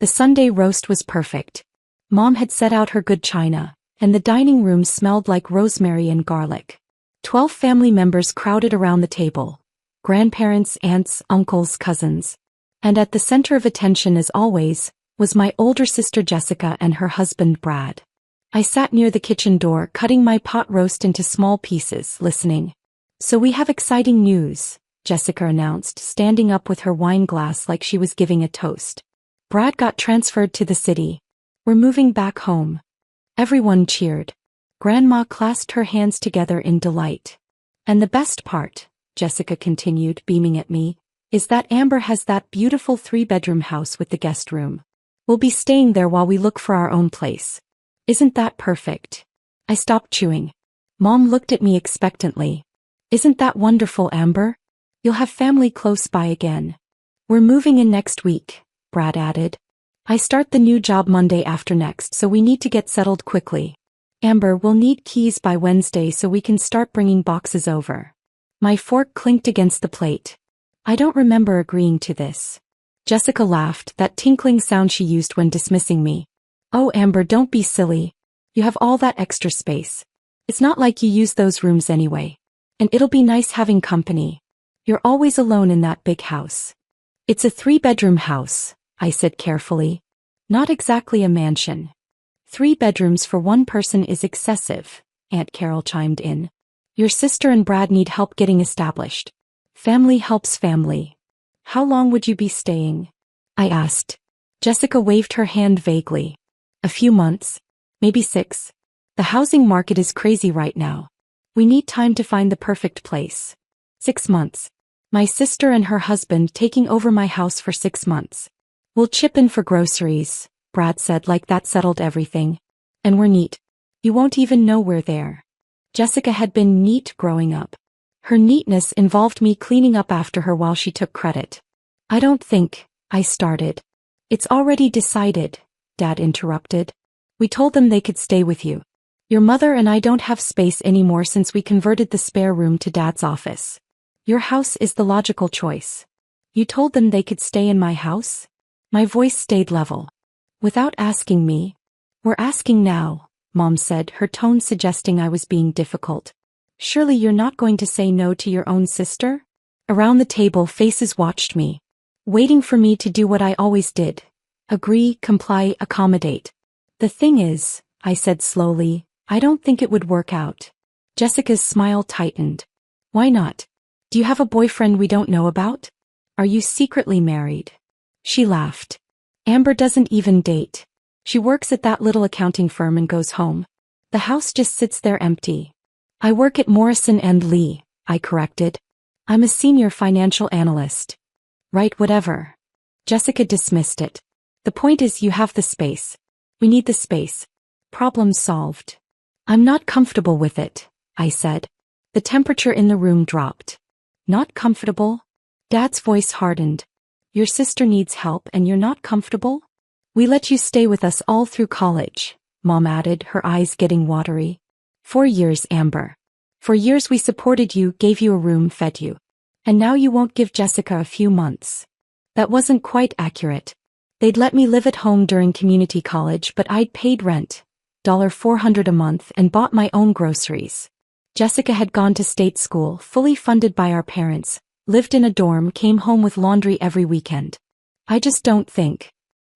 The Sunday roast was perfect. Mom had set out her good china, and the dining room smelled like rosemary and garlic. 12 family members crowded around the table. Grandparents, aunts, uncles, cousins. And at the center of attention, as always, was my older sister Jessica and her husband Brad. I sat near the kitchen door, cutting my pot roast into small pieces, listening. "So we have exciting news," Jessica announced, standing up with her wine glass like she was giving a toast. "Brad got transferred to the city. We're moving back home." Everyone cheered. Grandma clasped her hands together in delight. "And the best part," Jessica continued, beaming at me, "is that Amber has that beautiful 3-bedroom house with the guest room. We'll be staying there while we look for our own place. Isn't that perfect?" I stopped chewing. Mom looked at me expectantly. "Isn't that wonderful, Amber? You'll have family close by again." "We're moving in next week," Brad added. "I start the new job Monday after next, so we need to get settled quickly. Amber, we'll need keys by Wednesday so we can start bringing boxes over." My fork clinked against the plate. I don't remember agreeing to this. Jessica laughed, that tinkling sound she used when dismissing me. "Oh, Amber, don't be silly. You have all that extra space. It's not like you use those rooms anyway. And it'll be nice having company. You're always alone in that big house." "It's a 3-bedroom house," I said carefully. "Not exactly a mansion." 3 bedrooms for one person is excessive," Aunt Carol chimed in. "Your sister and Brad need help getting established. Family helps family." "How long would you be staying?" I asked. Jessica waved her hand vaguely. "A few months. Maybe 6. The housing market is crazy right now. We need time to find the perfect place." 6 months. My sister and her husband taking over my house for 6 months. "We'll chip in for groceries," Brad said like that settled everything. "And we're neat. You won't even know we're there." Jessica had been neat growing up. Her neatness involved me cleaning up after her while she took credit. "I don't think," I started. "It's already decided," Dad interrupted. "We told them they could stay with you. Your mother and I don't have space anymore since we converted the spare room to Dad's office. Your house is the logical choice." "You told them they could stay in my house?" My voice stayed level. "Without asking me?" "We're asking now," Mom said, her tone suggesting I was being difficult. "Surely you're not going to say no to your own sister?" Around the table, faces watched me, waiting for me to do what I always did. Agree, comply, accommodate. "The thing is," I said slowly, "I don't think it would work out." Jessica's smile tightened. "Why not? Do you have a boyfriend we don't know about? Are you secretly married?" She laughed. "Amber doesn't even date. She works at that little accounting firm and goes home. The house just sits there empty." "I work at Morrison & Lee," I corrected. "I'm a senior financial analyst." "Right, whatever." Jessica dismissed it. "The point is you have the space. We need the space. Problem solved." "I'm not comfortable with it," I said. The temperature in the room dropped. "Not comfortable?" Dad's voice hardened. "Your sister needs help and you're not comfortable?" "We let you stay with us all through college," Mom added, her eyes getting watery. 4 years, Amber. 4 years we supported you, gave you a room, fed you. And now you won't give Jessica a few months." That wasn't quite accurate. They'd let me live at home during community college, but I'd paid rent, $400 a month, and bought my own groceries. Jessica had gone to state school, fully funded by our parents, lived in a dorm, came home with laundry every weekend. "I just don't think."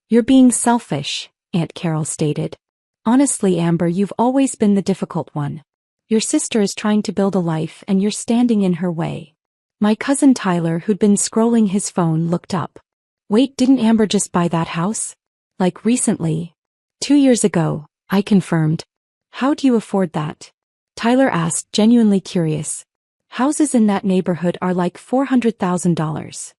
"You're being selfish," Aunt Carol stated. "Honestly, Amber, you've always been the difficult one. Your sister is trying to build a life and you're standing in her way." My cousin Tyler, who'd been scrolling his phone, looked up. "Wait, didn't Amber just buy that house? Like recently?" 2 years ago, I confirmed. "How do you afford that?" Tyler asked, genuinely curious. "Houses in that neighborhood are like $400,000.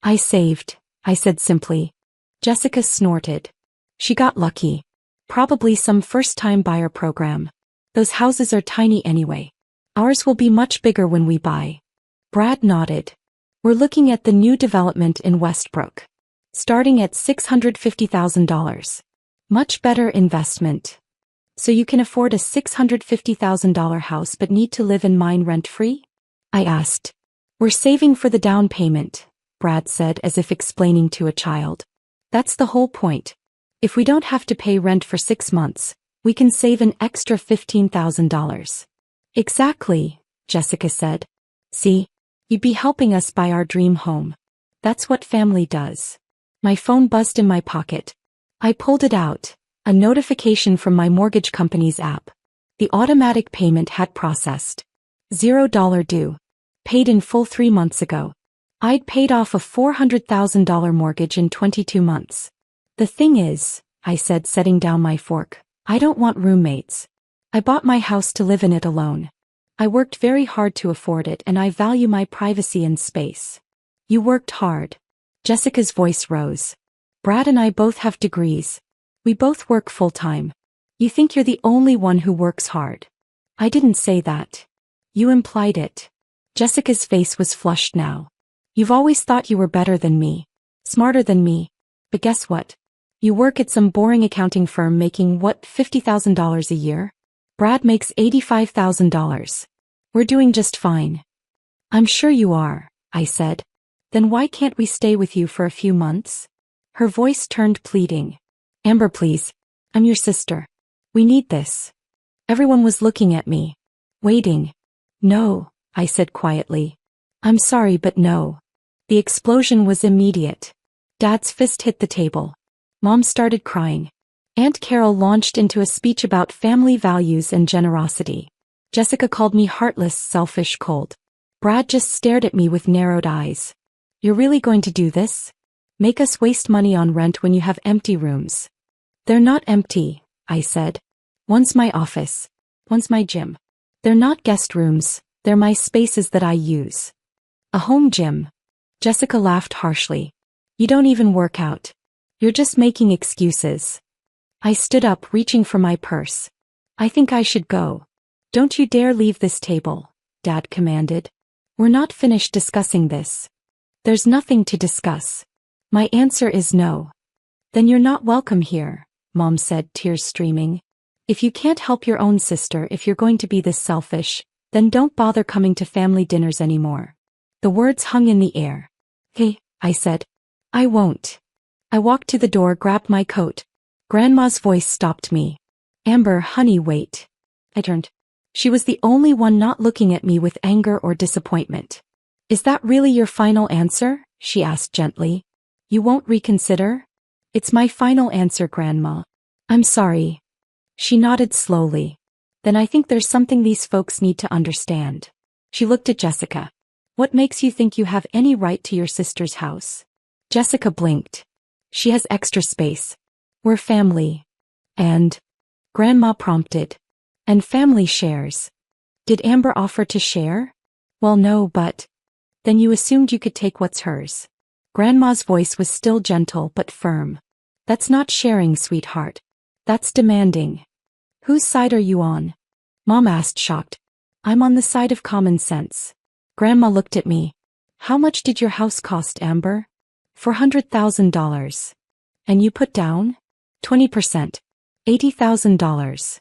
"I saved," I said simply. Jessica snorted. "She got lucky. Probably some first-time buyer program. Those houses are tiny anyway. Ours will be much bigger when we buy." Brad nodded. "We're looking at the new development in Westbrook. Starting at $650,000. Much better investment." "So you can afford a $650,000 house but need to live in mine rent-free?" I asked. "We're saving for the down payment," Brad said as if explaining to a child. That's the whole point. If we don't have to pay rent for 6 months, we can save an extra $15,000. Exactly, Jessica said. See? You'd be helping us buy our dream home. That's what family does. My phone buzzed in my pocket. I pulled it out, a notification from my mortgage company's app. The automatic payment had processed. $0 due. Paid in full 3 months ago. I'd paid off a $400,000 mortgage in 22 months. The thing is, I said, setting down my fork, I don't want roommates. I bought my house to live in it alone. I worked very hard to afford it and I value my privacy and space. You worked hard. Jessica's voice rose. Brad and I both have degrees. We both work full-time. You think you're the only one who works hard. I didn't say that. You implied it. Jessica's face was flushed now. You've always thought you were better than me. Smarter than me. But guess what? You work at some boring accounting firm making, what, $50,000 a year? Brad makes $85,000. We're doing just fine. I'm sure you are, I said. Then why can't we stay with you for a few months? Her voice turned pleading. Amber, please. I'm your sister. We need this. Everyone was looking at me. Waiting. No, I said quietly. I'm sorry, but no. The explosion was immediate. Dad's fist hit the table. Mom started crying. Aunt Carol launched into a speech about family values and generosity. Jessica called me heartless, selfish, cold. Brad just stared at me with narrowed eyes. You're really going to do this? Make us waste money on rent when you have empty rooms? They're not empty, I said. One's my office. One's my gym. They're not guest rooms, they're my spaces that I use. A home gym. Jessica laughed harshly. You don't even work out. You're just making excuses. I stood up, reaching for my purse. I think I should go. Don't you dare leave this table, Dad commanded. We're not finished discussing this. There's nothing to discuss. My answer is no. Then you're not welcome here, Mom said, tears streaming. If you can't help your own sister, if you're going to be this selfish, then don't bother coming to family dinners anymore. The words hung in the air. Hey, I said. I won't. I walked to the door, grabbed my coat. Grandma's voice stopped me. Amber, honey, wait. I turned. She was the only one not looking at me with anger or disappointment. Is that really your final answer? She asked gently. You won't reconsider? It's my final answer, Grandma. I'm sorry. She nodded slowly. Then I think there's something these folks need to understand. She looked at Jessica. What makes you think you have any right to your sister's house? Jessica blinked. She has extra space. We're family. And? Grandma prompted. And family shares. Did Amber offer to share? Well, no, but. Then you assumed you could take what's hers. Grandma's voice was still gentle but firm. That's not sharing, sweetheart. That's demanding. Whose side are you on? Mom asked, shocked. I'm on the side of common sense. Grandma looked at me. How much did your house cost, Amber? $400,000. And you put down? 20%. $80,000.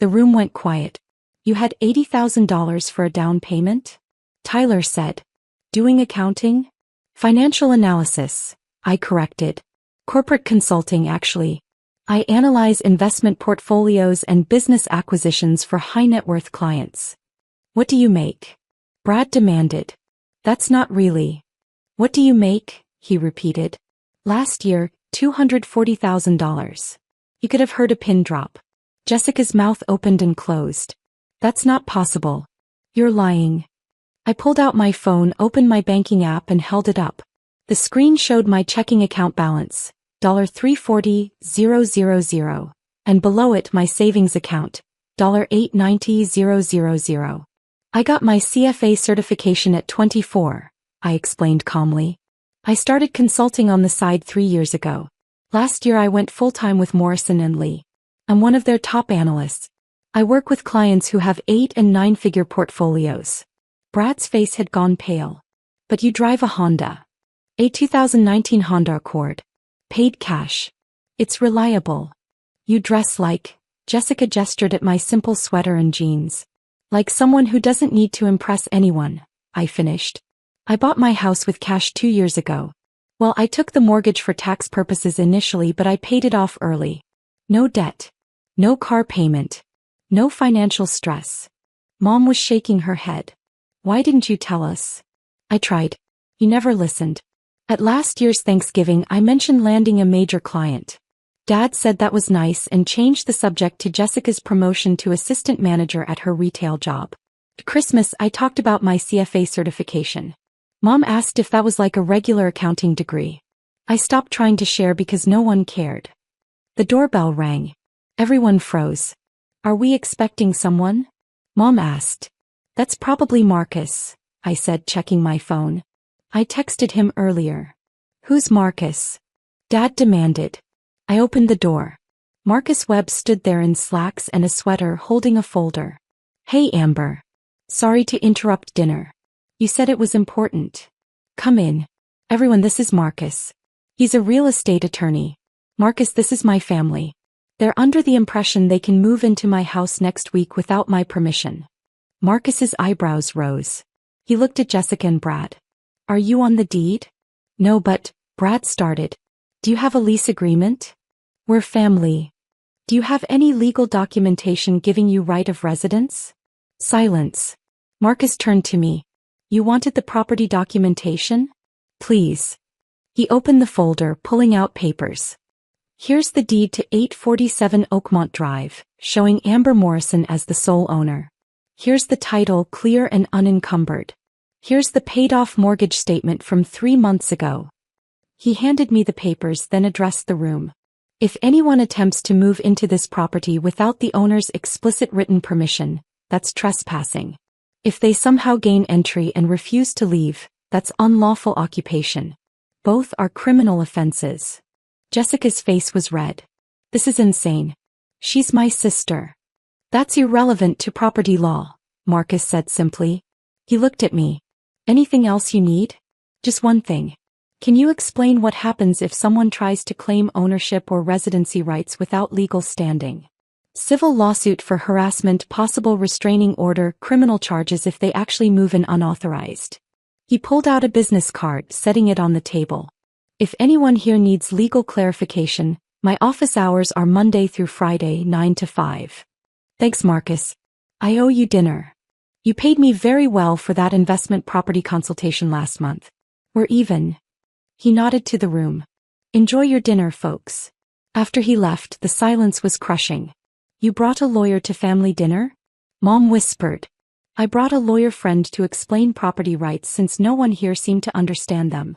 The room went quiet. You had $80,000 for a down payment? Tyler said. Doing accounting? Financial analysis, I corrected. Corporate consulting, actually. I analyze investment portfolios and business acquisitions for high-net-worth clients. What do you make? Brad demanded. That's not really. What do you make? He repeated. Last year, $240,000. You could have heard a pin drop. Jessica's mouth opened and closed. That's not possible. You're lying. I pulled out my phone, opened my banking app and held it up. The screen showed my checking account balance, $340,000, and below it my savings account, $890,000. I got my CFA certification at 24, I explained calmly. I started consulting on the side 3 years ago. Last year I went full-time with Morrison & Lee. I'm one of their top analysts. I work with clients who have 8- and 9-figure portfolios. Brad's face had gone pale. But you drive a Honda. A 2019 Honda Accord. Paid cash. It's reliable. You dress like, Jessica gestured at my simple sweater and jeans. Like someone who doesn't need to impress anyone, I finished. I bought my house with cash 2 years ago. Well, I took the mortgage for tax purposes initially, but I paid it off early. No debt. No car payment. No financial stress. Mom was shaking her head. Why didn't you tell us? I tried. You never listened. At last year's Thanksgiving, I mentioned landing a major client. Dad said that was nice and changed the subject to Jessica's promotion to assistant manager at her retail job. At Christmas, I talked about my CFA certification. Mom asked if that was like a regular accounting degree. I stopped trying to share because no one cared. The doorbell rang. Everyone froze. Are we expecting someone? Mom asked. That's probably Marcus, I said, checking my phone. I texted him earlier. Who's Marcus? Dad demanded. I opened the door. Marcus Webb stood there in slacks and a sweater holding a folder. Hey, Amber. Sorry to interrupt dinner. You said it was important. Come in. Everyone, this is Marcus. He's a real estate attorney. Marcus, this is my family. They're under the impression they can move into my house next week without my permission. Marcus's eyebrows rose. He looked at Jessica and Brad. Are you on the deed? No, but, Brad started. Do you have a lease agreement? We're family. Do you have any legal documentation giving you right of residence? Silence. Marcus turned to me. You wanted the property documentation? Please. He opened the folder, pulling out papers. Here's the deed to 847 Oakmont Drive, showing Amber Morrison as the sole owner. Here's the title, clear and unencumbered. Here's the paid-off mortgage statement from 3 months ago. He handed me the papers, then addressed the room. If anyone attempts to move into this property without the owner's explicit written permission, that's trespassing. If they somehow gain entry and refuse to leave, that's unlawful occupation. Both are criminal offenses. Jessica's face was red. This is insane. She's my sister. That's irrelevant to property law, Marcus said simply. He looked at me. Anything else you need? Just one thing. Can you explain what happens if someone tries to claim ownership or residency rights without legal standing? Civil lawsuit for harassment, possible restraining order, criminal charges if they actually move in unauthorized. He pulled out a business card, setting it on the table. If anyone here needs legal clarification, my office hours are Monday through Friday, 9 to 5. Thanks, Marcus. I owe you dinner. You paid me very well for that investment property consultation last month. We're even. He nodded to the room. Enjoy your dinner, folks. After he left, the silence was crushing. You brought a lawyer to family dinner? Mom whispered. I brought a lawyer friend to explain property rights since no one here seemed to understand them.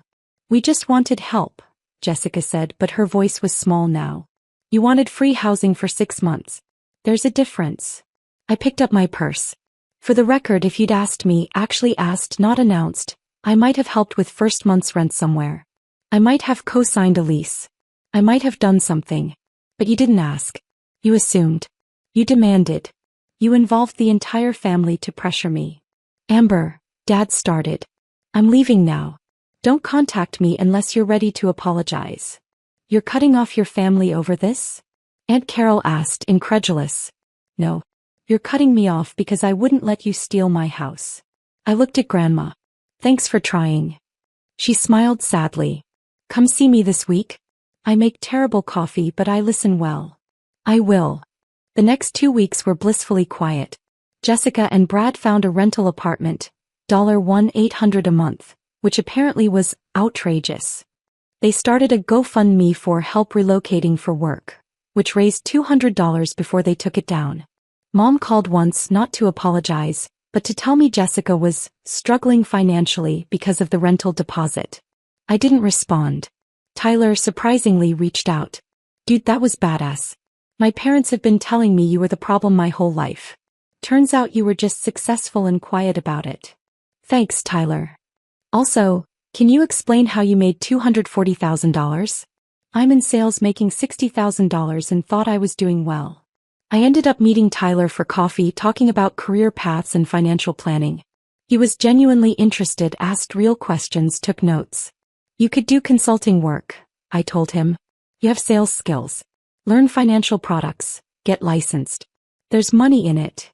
We just wanted help, Jessica said, but her voice was small now. You wanted free housing for 6 months. There's a difference. I picked up my purse. For the record, if you'd asked me, actually asked, not announced, I might have helped with first month's rent somewhere. I might have co-signed a lease. I might have done something. But you didn't ask. You assumed. You demanded. You involved the entire family to pressure me. Amber, Dad started. I'm leaving now. Don't contact me unless you're ready to apologize. You're cutting off your family over this? Aunt Carol asked, incredulous. No. You're cutting me off because I wouldn't let you steal my house. I looked at Grandma. Thanks for trying. She smiled sadly. Come see me this week. I make terrible coffee, but I listen well. I will. The next 2 weeks were blissfully quiet. Jessica and Brad found a rental apartment, $1,800 a month, which apparently was outrageous. They started a GoFundMe for help relocating for work, which raised $200 before they took it down. Mom called once not to apologize, but to tell me Jessica was struggling financially because of the rental deposit. I didn't respond. Tyler surprisingly reached out. Dude, that was badass. My parents have been telling me you were the problem my whole life. Turns out you were just successful and quiet about it. Thanks, Tyler. Also, can you explain how you made $240,000? I'm in sales making $60,000 and thought I was doing well. I ended up meeting Tyler for coffee, talking about career paths and financial planning. He was genuinely interested, asked real questions, took notes. You could do consulting work, I told him. You have sales skills. Learn financial products, get licensed. There's money in it.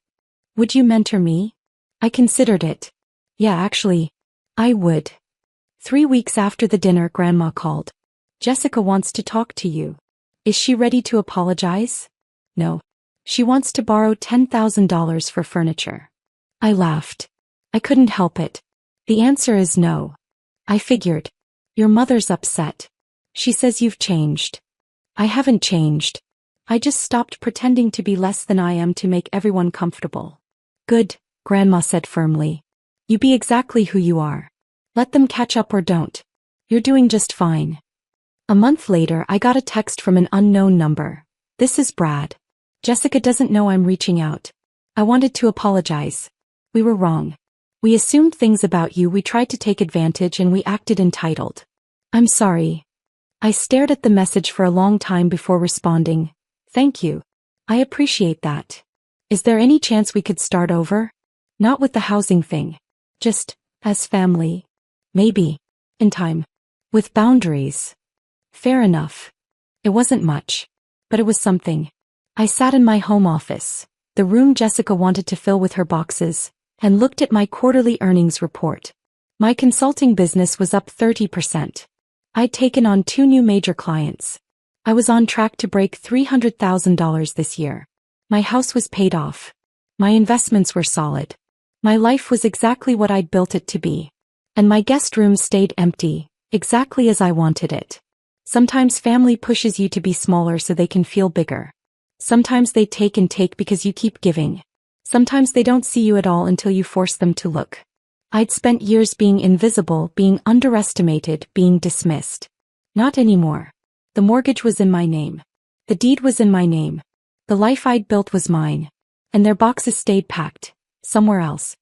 Would you mentor me? I considered it. Yeah, actually, I would. 3 weeks after the dinner, Grandma called. Jessica wants to talk to you. Is she ready to apologize? No. She wants to borrow $10,000 for furniture. I laughed. I couldn't help it. The answer is no. I figured. Your mother's upset. She says you've changed. I haven't changed. I just stopped pretending to be less than I am to make everyone comfortable. Good, Grandma said firmly. You be exactly who you are. Let them catch up or don't. You're doing just fine. A month later, I got a text from an unknown number. This is Brad. Jessica doesn't know I'm reaching out. I wanted to apologize. We were wrong. We assumed things about you, we tried to take advantage, and we acted entitled. I'm sorry. I stared at the message for a long time before responding. Thank you. I appreciate that. Is there any chance we could start over? Not with the housing thing. Just, as family. Maybe. In time. With boundaries. Fair enough. It wasn't much. But it was something. I sat in my home office, the room Jessica wanted to fill with her boxes, and looked at my quarterly earnings report. My consulting business was up 30%. I'd taken on 2 new major clients. I was on track to break $300,000 this year. My house was paid off. My investments were solid. My life was exactly what I'd built it to be. And my guest room stayed empty, exactly as I wanted it. Sometimes family pushes you to be smaller so they can feel bigger. Sometimes they take and take because you keep giving. Sometimes they don't see you at all until you force them to look. I'd spent years being invisible, being underestimated, being dismissed. Not anymore. The mortgage was in my name. The deed was in my name. The life I'd built was mine. And their boxes stayed packed. Somewhere else.